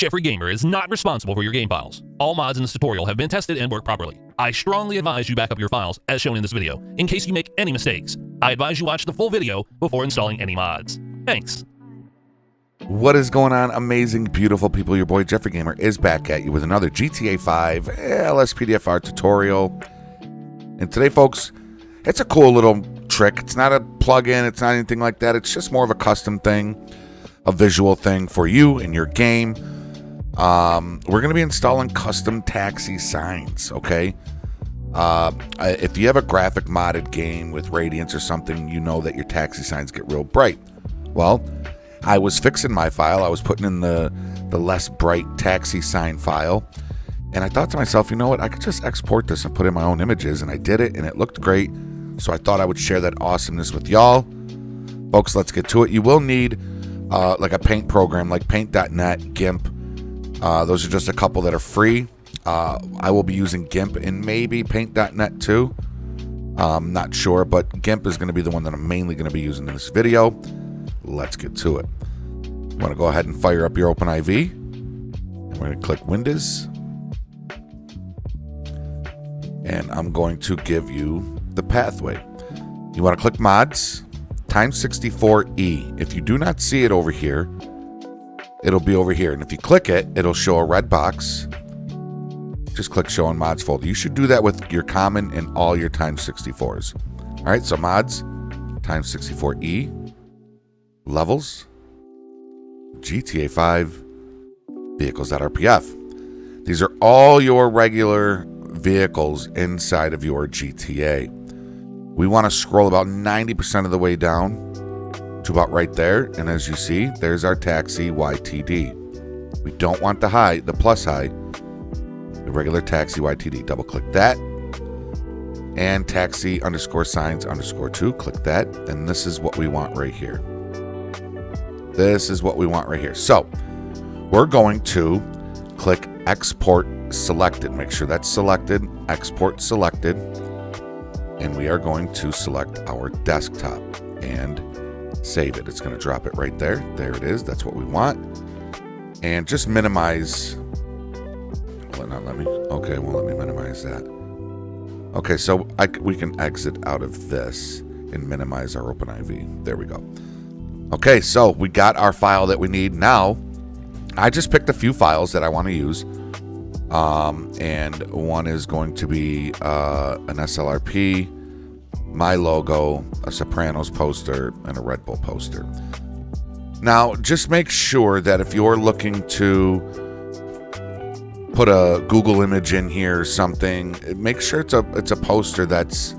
Jeffrey Gamer is not responsible for your game files. All mods in this tutorial have been tested and work properly. I strongly advise you back up your files as shown in this video, in case you make any mistakes. I advise you watch the full video before installing any mods. Thanks. What is going on, amazing, beautiful people? Your boy Jeffrey Gamer is back at you with another GTA 5 LSPDFR tutorial. And today, folks, it's a cool little trick. It's not a plugin, it's not anything like that. It's just more of a custom thing, a visual thing for you in your game. We're going to be installing custom taxi signs, okay? If you have a graphic modded game with Radiance or something, you know that your taxi signs get real bright. Well, I was fixing my file. I was putting in the less bright taxi sign file. And I thought to myself, you know what? I could just export this and put in my own images. And I did it, and it looked great. So I thought I would share that awesomeness with y'all. Folks, let's get to it. You will need like a paint program like paint.net, GIMP. Those are just a couple that are free. I will be using GIMP and maybe paint.net too. Not sure, but GIMP is going to be the one that I'm mainly going to be using in this video. Let's get to it. You want to go ahead and fire up your OpenIV. And we're going to click Windows. And I'm going to give you the pathway. You want to click Mods, Times64E. If you do not see it over here, it'll be over here. And if you click it, it'll show a red box. Just click Show in Mods folder. You should do that with your common and all your Times64s. All right, so Mods, Times64E. Levels, GTA 5, vehicles.rpf. These are all your regular vehicles inside of your GTA. We want to scroll about 90% of the way down to about right there. And as you see, there's our taxi YTD. We don't want the high, the plus high, the regular taxi YTD. Double click that. And taxi underscore signs underscore 2. Click that. And this is what we want right here. This is what we want right here. So we're going to click Export Selected. Make sure that's selected. Export Selected. And we are going to select our desktop and save it. It's going to drop it right there. There it is. That's what we want. And just minimize. Will it not let me? Okay, well, let me minimize that. Okay, so we can exit out of this and minimize our OpenIV. There we go. Okay, so we got our file that we need. Now, I just picked a few files that I want to use. And one is going to be an SLRP, my logo, a Sopranos poster, and a Red Bull poster. Now, just make sure that if you're looking to put a Google image in here or something, make sure it's a poster that's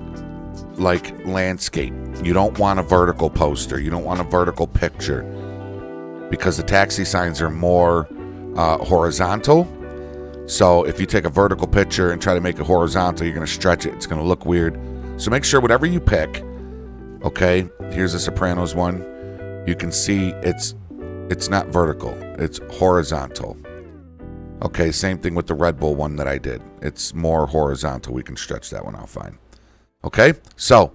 like landscape. You don't want a vertical poster. You don't want a vertical picture because the taxi signs are more horizontal. So if you take a vertical picture and try to make it horizontal, you're going to stretch it. It's going to look weird. So make sure whatever you pick, okay, here's a Sopranos one. You can see it's not vertical. It's horizontal. Okay, same thing with the Red Bull one that I did. It's more horizontal. We can stretch that one out fine. Okay, so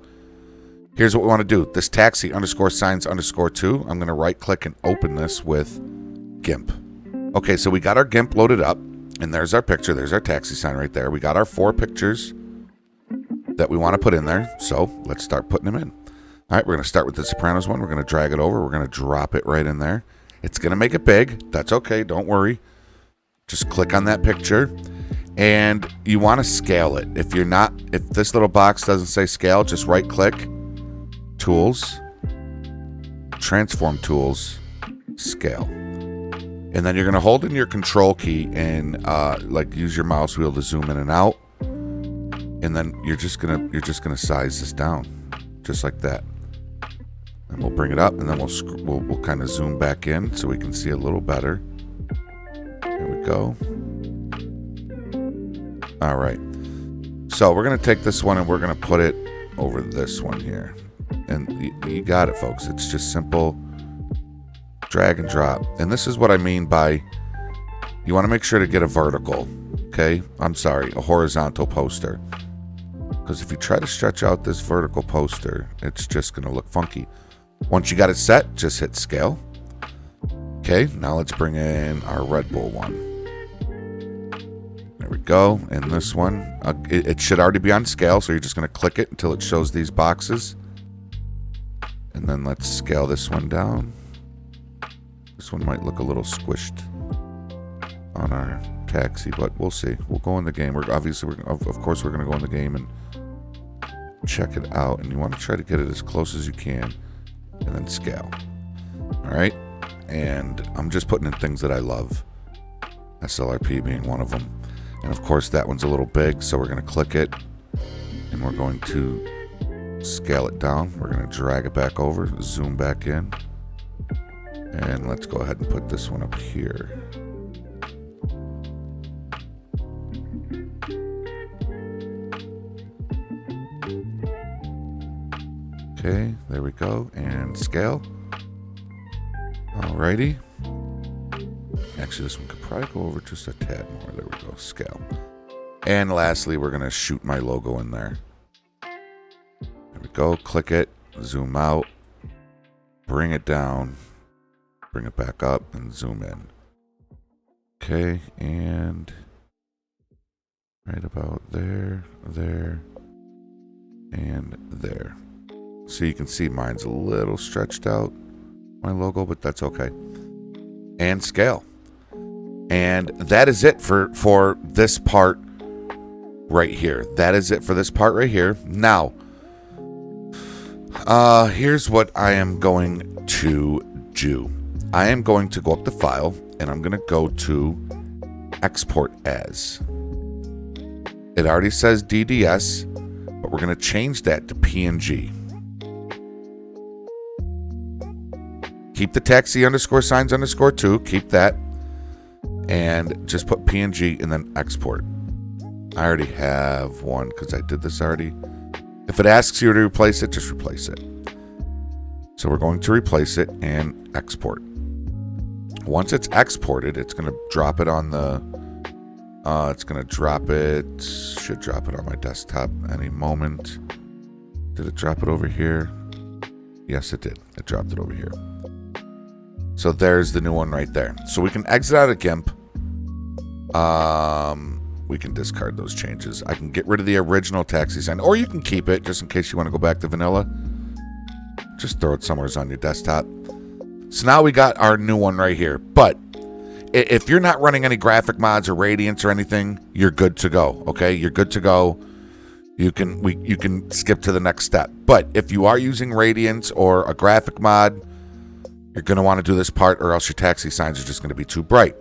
here's what we want to do. This taxi underscore signs underscore 2. I'm going to right click and open this with GIMP. Okay, so we got our GIMP loaded up, and there's our picture. There's our taxi sign right there. We got our 4 pictures that we want to put in there. So let's start putting them in. All right, we're going to start with the Sopranos one. We're going to drag it over. We're going to drop it right in there. It's going to make it big. That's okay. Don't worry. Just click on that picture. And you want to scale it. If this little box doesn't say scale, just right click, Tools, Transform Tools, Scale. And then you're going to hold in your control key and like use your mouse wheel to zoom in and out. And then you're just gonna size this down, just like that. And we'll bring it up, and then we'll kind of zoom back in so we can see a little better. There we go. All right, so we're going to take this one and we're going to put it over this one here. And you got it, folks. It's just simple drag and drop. And this is what I mean by you want to make sure to get a vertical, okay? I'm sorry, a horizontal poster. Because if you try to stretch out this vertical poster, it's just going to look funky. Once you got it set, just hit scale. Okay, now let's bring in our Red Bull one. There we go. And this one, it should already be on scale, so you're just going to click it until it shows these boxes. And then let's scale this one down. This one might look a little squished on our taxi, but we'll see. We'll go in the game. Of course, we're going to go in the game and check it out. And you want to try to get it as close as you can, and then scale. All right. And I'm just putting in things that I love. SLRP being one of them. And of course, that one's a little big, so we're going to click it, and we're going to scale it down. We're going to drag it back over, zoom back in, and let's go ahead and put this one up here. Okay, there we go, and scale. Alrighty. Actually, this one could probably go over just a tad more. There we go, scale. And lastly, we're going to shoot my logo in there. There we go, click it, zoom out, bring it down, bring it back up, and zoom in. Okay, and right about there, there, and there. So you can see mine's a little stretched out, my logo, but that's okay. And scale. And that is it for this part right here. That is it for this part right here. Now, here's what I am going to do. I am going to go up to File, and I'm going to go to Export As. It already says DDS, but we're going to change that to PNG. Keep the taxi _signs_2. Keep that. And just put PNG and then export. I already have one because I did this already. If it asks you to replace it, just replace it. So we're going to replace it and export. Once it's exported, it's going to drop it on the... should drop it on my desktop any moment. Did it drop it over here? Yes, it did. It dropped it over here. So there's the new one right there. So we can exit out of GIMP. We can discard those changes. I can get rid of the original taxi sign, or you can keep it just in case you want to go back to vanilla. Just throw it somewhere on your desktop. So now we got our new one right here. But if you're not running any graphic mods or Radiance or anything, you're good to go. Okay, you're good to go. You can skip to the next step. But if you are using Radiance or a graphic mod, you're going to want to do this part, or else your taxi signs are just going to be too bright.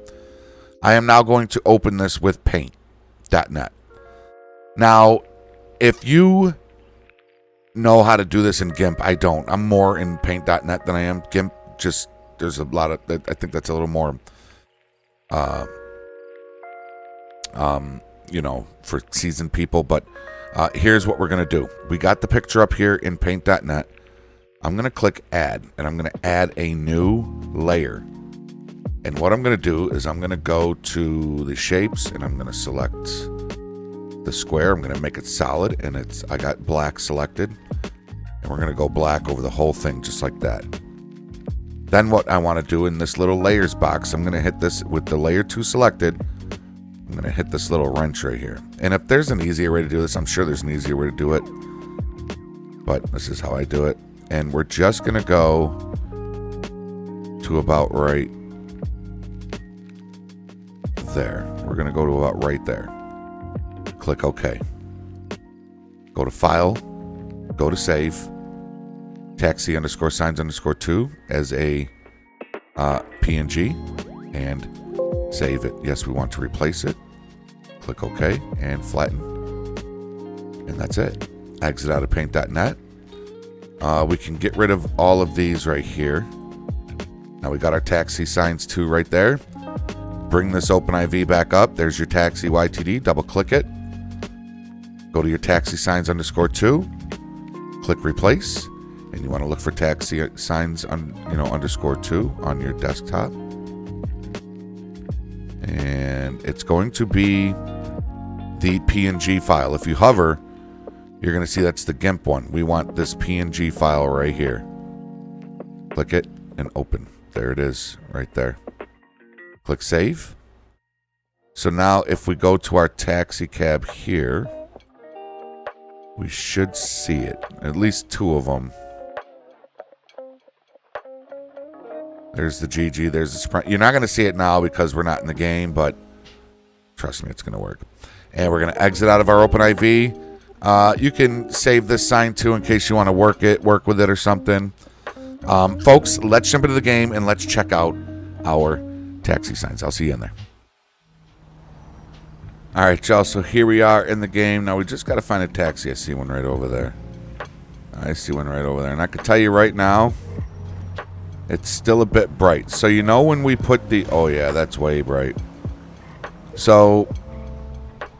I am now going to open this with paint.net. Now, if you know how to do this in GIMP, I don't. I'm more in paint.net than I am GIMP. Just, there's a lot of, I think that's a little more, for seasoned people. But here's what we're going to do. We got the picture up here in paint.net. I'm going to click add, and I'm going to add a new layer. And what I'm going to do is I'm going to go to the shapes, and I'm going to select the square. I'm going to make it solid, and I got black selected. And we're going to go black over the whole thing just like that. Then what I want to do in this little layers box, I'm going to hit this with the layer 2 selected. I'm going to hit this little wrench right here. And if there's an easier way to do this, I'm sure there's an easier way to do it. But this is how I do it. And we're just going to go to about right there. We're going to go to about right there. Click OK. Go to File. Go to Save. Taxi _signs_2 as a PNG. And save it. Yes, we want to replace it. Click OK and flatten. And that's it. Exit out of paint.net. We can get rid of all of these right here. Now we got our taxi signs 2 right there. Bring this OpenIV back up. There's your taxi YTD. Double click it. Go to your taxi signs _2. Click replace. And you want to look for taxi signs _2 on your desktop. And it's going to be the PNG file. If you hover, you're going to see that's the GIMP one. We want this PNG file right here. Click it and open. there it is, right there. Click save. So now if we go to our taxi cab here, we should see it. At least 2 of them. There's the GG, there's the Sprint. You're not going to see it now because we're not in the game, but trust me, it's going to work. And we're going to exit out of our OpenIV. You can save this sign too in case you want to work with it or something. Folks, let's jump into the game and let's check out our taxi signs. I'll see you in there. All right, y'all, so here we are in the game. Now we just got to find a taxi. I see one right over there. I see one right over there. And I can tell you right now, it's still a bit bright. So you know when we put the... Oh, yeah, that's way bright. So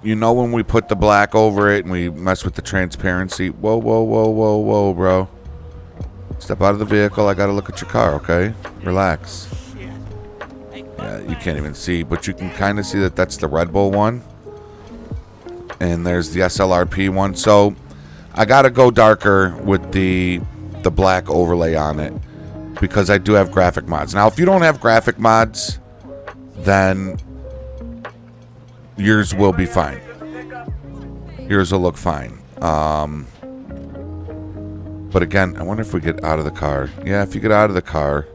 you know when we put the black over it and we mess with the transparency. Whoa, whoa, whoa, whoa, whoa, bro. Step out of the vehicle. I got to look at your car, okay? Relax. Yeah, you can't even see, but you can kind of see that that's the Red Bull one. And there's the SLRP one. So I got to go darker with the black overlay on it because I do have graphic mods. Now, if you don't have graphic mods, then yours will be fine. Yours will look fine. But again, I wonder if we get out of the car. Yeah, if you get out of the car,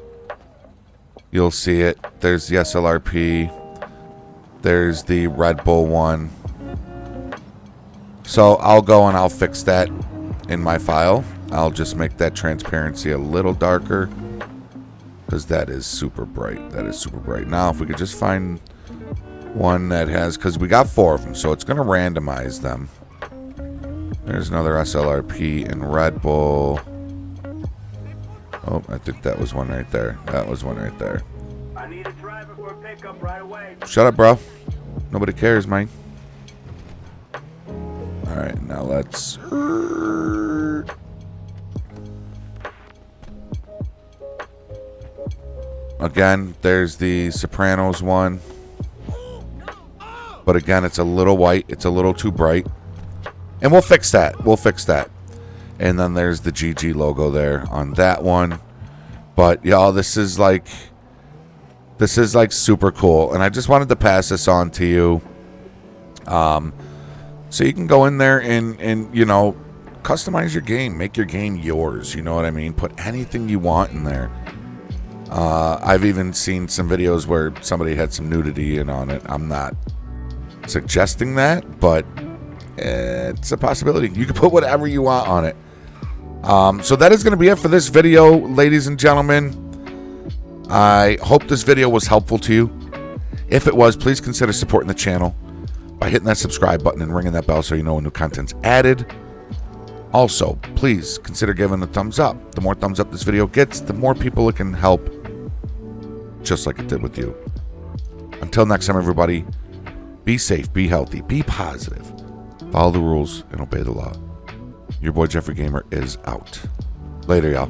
you'll see it. There's the SLRP. There's the Red Bull one. So I'll go and I'll fix that in my file. I'll just make that transparency a little darker because that is super bright. That is super bright. Now, if we could just find one that has, because we got 4 of them, so it's going to randomize them. There's another SLRP in Red Bull. Oh, I think that was one right there. That was one right there. I need a driver for a pickup right away. Shut up, bro. Nobody cares, man. All right, now let's... Again, there's the Sopranos one. But again, it's a little white. It's a little too bright. And we'll fix that. We'll fix that. And then there's the GG logo there on that one. But y'all, this is like super cool. And I just wanted to pass this on to you. So you can go in there and you know, customize your game. Make your game yours. You know what I mean? Put anything you want in there. I've even seen some videos where somebody had some nudity in on it. I'm not suggesting that, but it's a possibility. You can put whatever you want on it. So that is going to be it for this video, ladies and gentlemen. I hope this video was helpful to you. If it was, please consider supporting the channel by hitting that subscribe button and ringing that bell so you know when new content's added. Also, please consider giving a thumbs up. The more thumbs up this video gets, the more people it can help, just like it did with you. Until next time, everybody, be safe, be healthy, be positive, follow the rules, and obey the law. Your boy Jeffrey Gamer is out. Later, y'all.